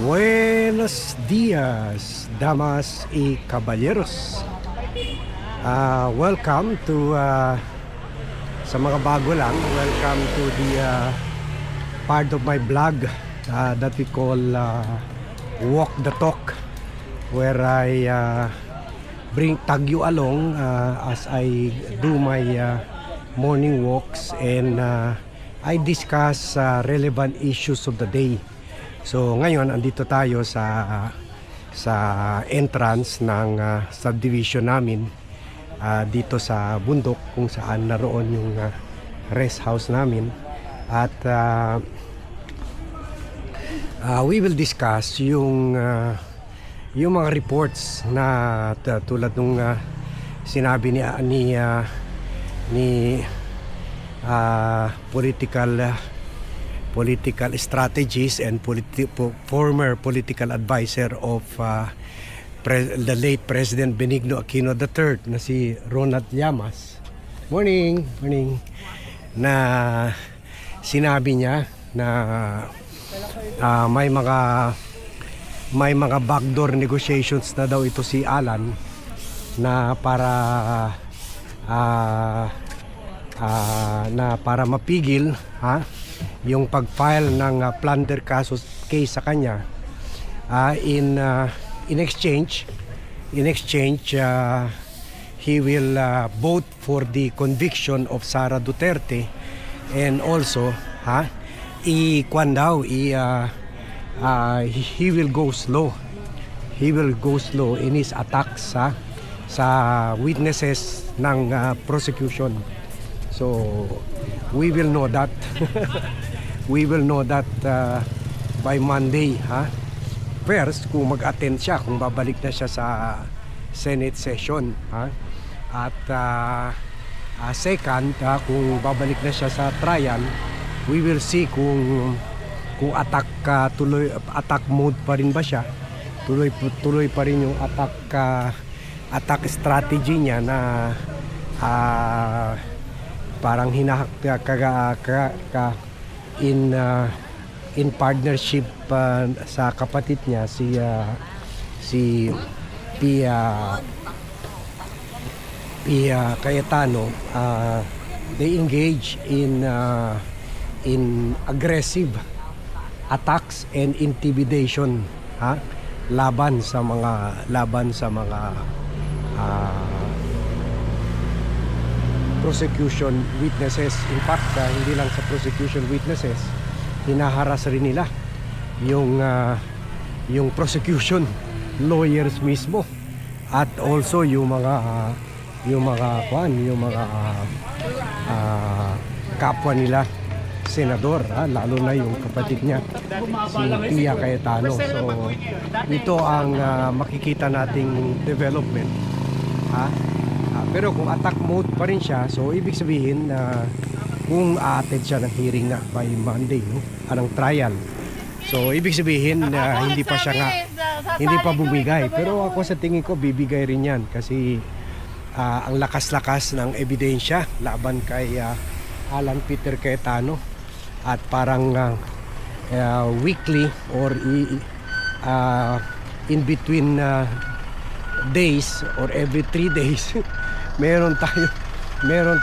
Buenos días, damas y caballeros. Welcome to, sa mga bago lang, welcome to the part of my blog that we call Walk the Talk, where I tag you along as I do my morning walks and I discuss relevant issues of the day. So ngayon andito tayo sa entrance ng subdivision namin dito sa bundok kung saan naroon yung rest house namin at we will discuss yung mga reports na tulad nung sinabi ni political strategies and former political advisor of the late President Benigno Aquino III na si Ronald Llamas. Morning, na sinabi niya na may mga backdoor negotiations na daw ito si Alan na para mapigil yung pag-file ng plunder case sa kanya. In exchange he will vote for the conviction of Sara Duterte, and also he will go slow in his attacks sa witnesses ng prosecution. So we will know that by Monday, first kung mag-attend siya, kung babalik na siya sa Senate session, at second, kung babalik na siya sa trial, we will see kung attack mode pa rin ba siya, tuloy pa rin yung attack strategy niya na parang hinahak in partnership sa kapatid niya si Pia Cayetano. They engage in aggressive attacks and intimidation laban sa mga prosecution witnesses. In fact, hindi lang sa prosecution witnesses, hinaharas rin nila yung prosecution lawyers mismo, at also yung mga kapwa nila senador, lalo na yung kapatid niya si Pia Cayetano. So ito ang makikita nating development, pero kung attack mode pa rin siya, so ibig sabihin na kung a-attend siya ng hearing na by Monday, anong trial, so ibig sabihin hindi pa bumigay. Pero ako sa tingin ko bibigay rin yan, kasi ang lakas-lakas ng ebidensya laban kay Alan Peter Cayetano, at parang weekly or in between days or every 3 days meron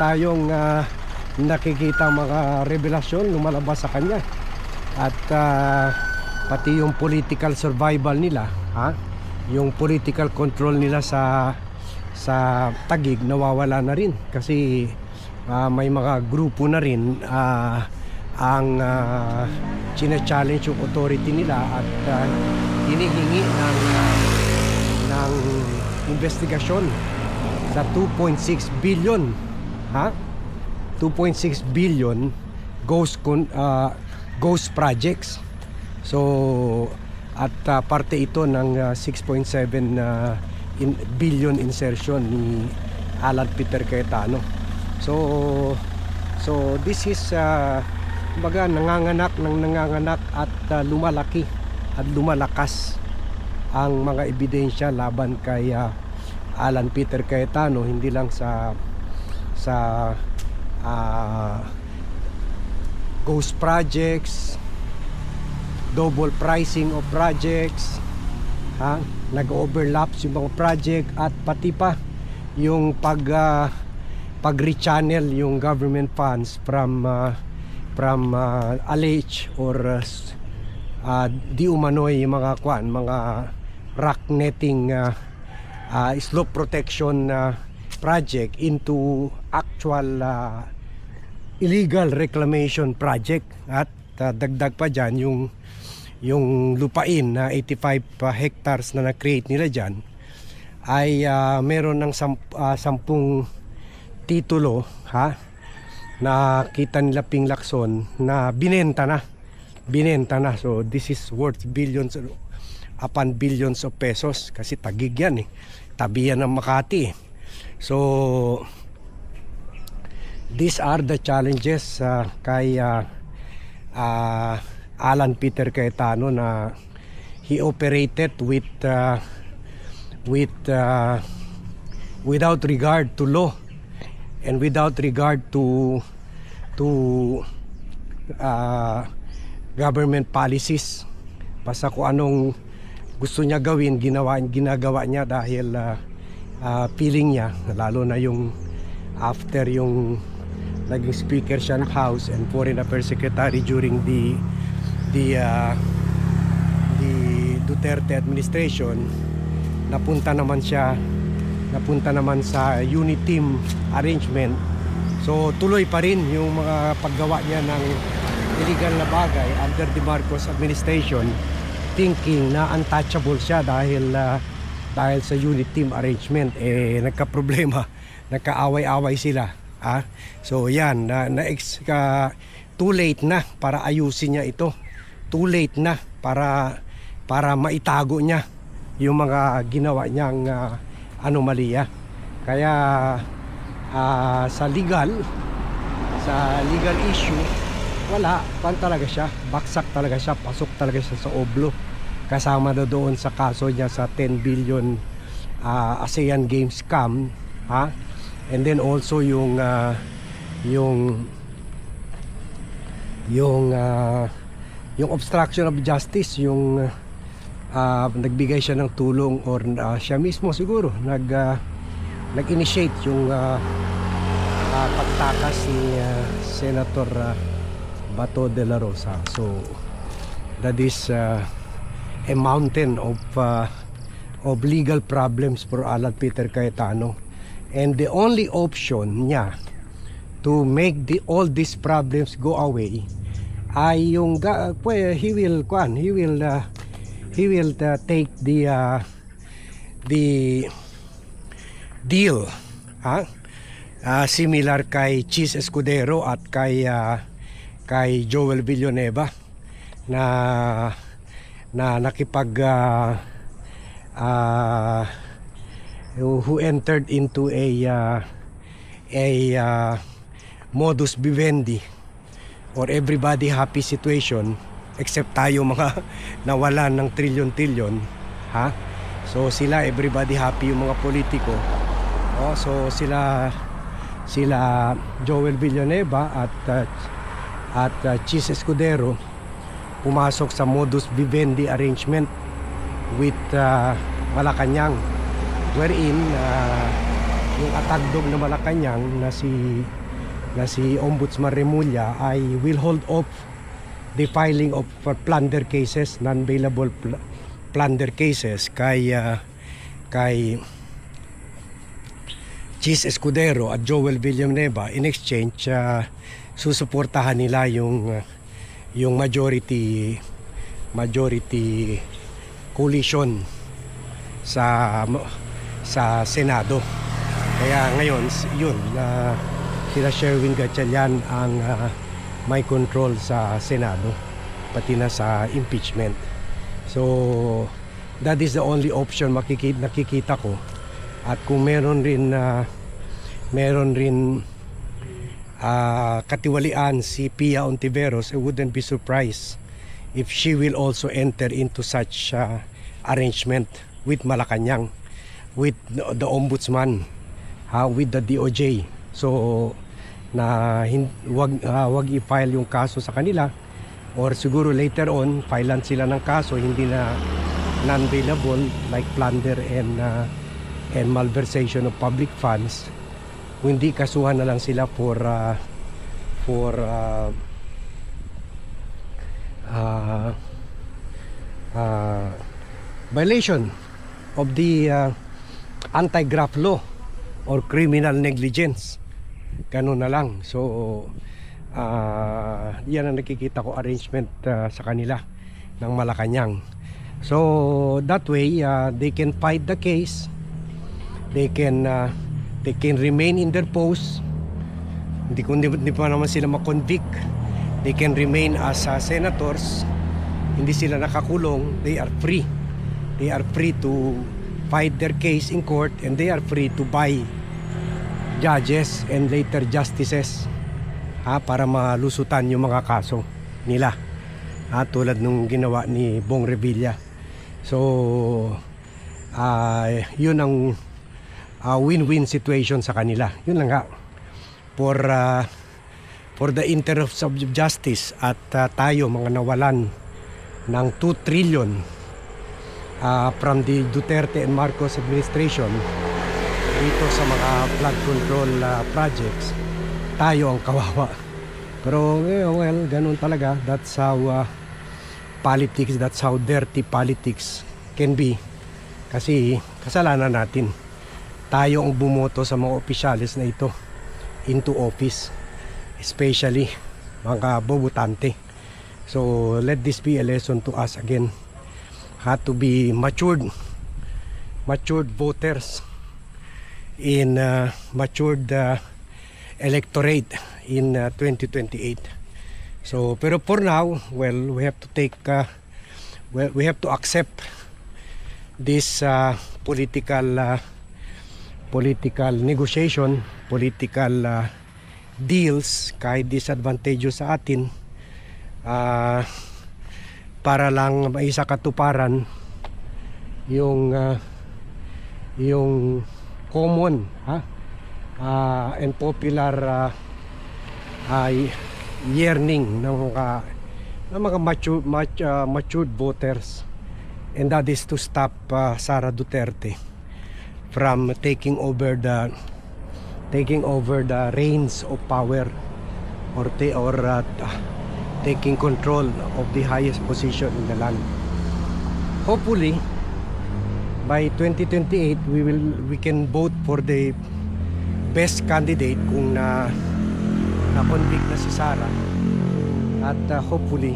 tayong nakikita mga revelasyon lumalabas sa kanya, at pati yung political survival nila, yung political control nila sa Taguig nawawala na rin, kasi may mga grupo na rin ang china-challenge yung authority nila at hinihingi ng investigasyon sa 2.6 billion 2.6 billion ghost projects. So at parte ito ng 6.7 billion insertion ni Alan Peter Cayetano. So this is baga nanganganak at lumalaki at lumalakas ang mga ebidensya laban kay Alan Peter Cayetano, hindi lang sa ghost projects, double pricing of projects, nag-overlaps yung mga project, at pati pa yung pag-rechannel yung government funds from alleged or di umano'y mga rock netting, slope protection project into actual illegal reclamation project. At dagdag pa dyan yung lupain na 85 hectares na na-create nila dyan ay meron ng 10 titulo na kita nila Ping Lacson na binenta na. So this is worth billions upon billions of pesos, kasi Taguig yan tabi yan ng Makati. So these are the challenges kay Alan Peter Cayetano, na he operated without regard to law and without regard to government policies. Basta kung anong gusto niya gawin, ginagawa niya dahil feeling niya, lalo na yung after yung naging speaker siya ng House and Foreign Affairs Secretary during the Duterte administration. Napunta naman sa unit team arrangement. So tuloy pa rin yung mga paggawa niya ng illegal na bagay under the Marcos administration, thinking na untouchable siya dahil sa unit team arrangement. Nagka-problema, nagkaaway-away sila. So yan, too late na para ayusin niya ito. Too late na para maitago niya yung mga ginawa niyang anomalya. Kaya sa legal issue, talaga siya, baksak talaga siya, pasok talaga siya sa oblo. Kasama na doon sa kaso niya sa 10 billion ASEAN Games scam, and then also yung obstruction of justice, yung nagbigay siya ng tulong, or siya mismo siguro nag-initiate yung pagtakas ni Senator Bato de la Rosa. So that is a mountain of legal problems for Alan Peter Cayetano, and the only option niya to make all these problems go away ay yung he will take the deal, similar kay Chis Escudero at kay Joel Villanueva na nakipag who entered into a modus vivendi or everybody happy situation, except tayo mga nawalan ng trilyon-trilyon. So sila, everybody happy, yung mga politiko. So sila Joel Villanueva at Chis Escudero pumasok sa modus vivendi arrangement with Malacanang, wherein yung atagdog na Malacanang na si Ombudsman Remulla ay will hold off the filing of plunder cases, non-bailable plunder cases kay Chis Escudero at Joel Villanueva. In exchange, susuportahan nila yung majority coalition sa Senado. Kaya ngayon yun, sila Sherwin Gatchalian ang may control sa Senado, pati na sa impeachment. So that is the only option nakikita ko. At kung meron rin katiwalian si Pia Ontiveros, I wouldn't be surprised if she will also enter into such arrangement with Malacanang, with the Ombudsman, with the DOJ. So wag i-file yung kaso sa kanila or siguro later on filean sila ng kaso, hindi na non-bailable like plunder and malversation of public funds. Kung hindi, kasuhan na lang sila for violation of the anti-graft law or criminal negligence. Ganun na lang. So yan ang nakikita ko arrangement sa kanila ng Malacanang. So that way they can fight the case, they can remain in their post. Hindi pa naman sila ma-convict. They can remain as senators. Hindi sila nakakulong. They are free. They are free to fight their case in court, and they are free to buy judges and later justices para malusutan yung mga kaso nila, tulad nung ginawa ni Bong Revilla. So yun ang win-win situation sa kanila. Yun lang nga, for the interest of justice, at tayo mga nawalan ng 2 trillion from the Duterte and Marcos administration dito sa mga flood control projects, tayo ang kawawa. Pero well, ganun talaga. That's how politics, that's how dirty politics can be. Kasi kasalanan natin, tayo ang bumoto sa mga opisyalis na ito into office, especially mga bobotante. So let this be a lesson to us again, to be matured voters in matured electorate in 2028. So pero for now, well, we have to take we have to accept this political negotiation, political deals, kahit disadvantageous sa atin, para lang maisa katuparan yung common and popular yearning ng mga matured voters, and that is to stop Sara Duterte from taking over the reins of power, or taking control of the highest position in the land. Hopefully by 2028 we can vote for the best candidate kung na-convict na si Sara, at hopefully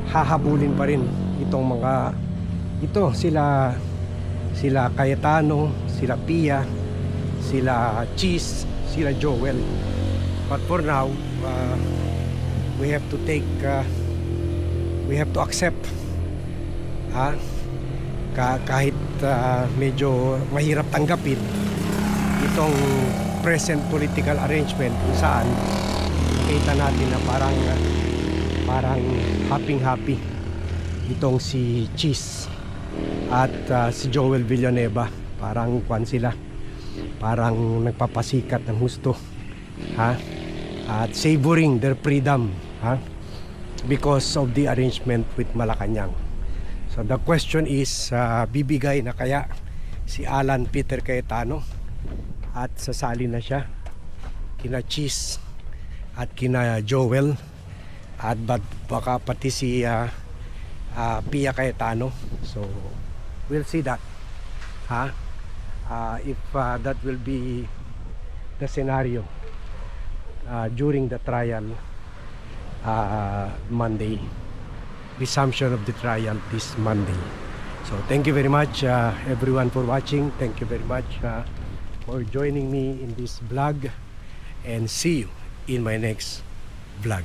hahabulin pa rin itong mga sila Cayetano, sila Pia, sila Cheese, sila Joel. But for now, we have to accept, kahit medyo mahirap tanggapin itong present political arrangement, kung saan nakita natin na parang happy itong si Cheese at si Joel Villanueva. Parang parang nagpapasikat ng husto, at savoring their freedom, because of the arrangement with Malacanang. So the question is, bibigay na kaya si Alan Peter Cayetano at sasali na siya kina Cheese at kina Joel, at baka pati si Pia Cayetano. So we'll see that, if that will be the scenario during the trial Monday, resumption of the trial this Monday. So thank you very much everyone for watching. Thank you very much for joining me in this vlog, and see you in my next vlog.